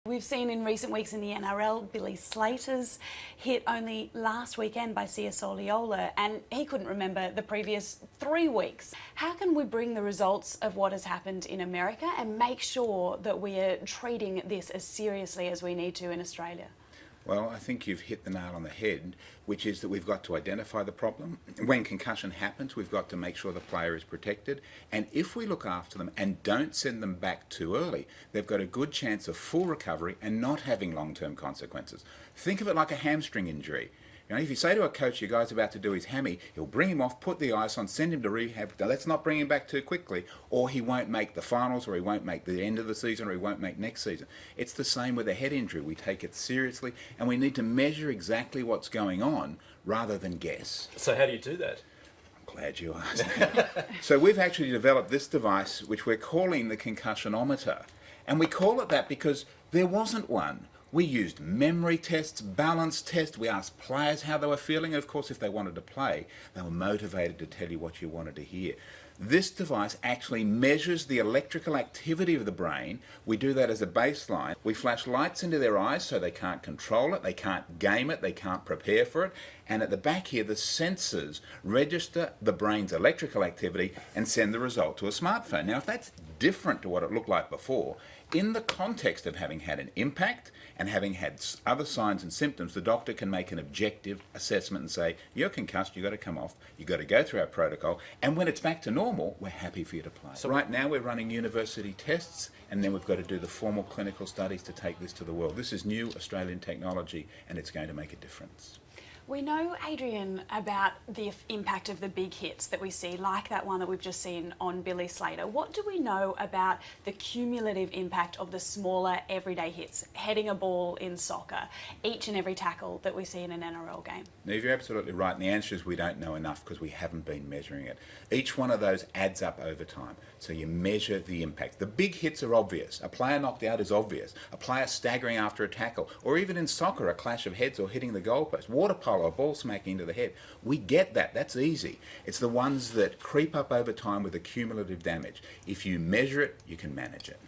We've seen in recent weeks in the NRL, Billy Slater's hit only last weekend by Sia Soliola, and he couldn't remember the previous 3 weeks. How can we bring the results of what has happened in America and make sure that we are treating this as seriously as we need to in Australia? Well, I think you've hit the nail on the head, which is that we've got to identify the problem. When concussion happens, we've got to make sure the player is protected. And if we look after them and don't send them back too early, they've got a good chance of full recovery and not having long-term consequences. Think of it like a hamstring injury. You know, if you say to a coach, your guy's about to do his hammy, he'll bring him off, put the ice on, send him to rehab. Now, let's not bring him back too quickly, or he won't make the finals, or he won't make the end of the season, or he won't make next season. It's the same with a head injury. We take it seriously, and we need to measure exactly what's going on rather than guess. So how do you do that? I'm glad you asked that. So we've actually developed this device, which we're calling the concussionometer. And we call it that because there wasn't one. We used memory tests, balance tests, we asked players how they were feeling, and of course if they wanted to play, they were motivated to tell you what you wanted to hear. This device actually measures the electrical activity of the brain. We do that as a baseline. We flash lights into their eyes so they can't control it, they can't game it, they can't prepare for it, and at the back here the sensors register the brain's electrical activity and send the result to a smartphone. Now if that's different to what it looked like before, in the context of having had an impact and having had other signs and symptoms, the doctor can make an objective assessment and say, you're concussed, you've got to come off, you've got to go through our protocol, and when it's back to normal, we're happy for you to play. So right now we're running university tests, and then we've got to do the formal clinical studies to take this to the world. This is new Australian technology, and it's going to make a difference. We know, Adrian, about the impact of the big hits that we see, like that one that we've just seen on Billy Slater. What do we know about the cumulative impact of the smaller everyday hits, heading a ball in soccer, each and every tackle that we see in an NRL game? Now, you're absolutely right, and the answer is we don't know enough because we haven't been measuring it. Each one of those adds up over time, so you measure the impact. The big hits are obvious. A player knocked out is obvious. A player staggering after a tackle, or even in soccer, a clash of heads or hitting the goalpost. Water polo, a ball smacking into the head. We get that. That's easy. It's the ones that creep up over time with the cumulative damage. If you measure it, you can manage it.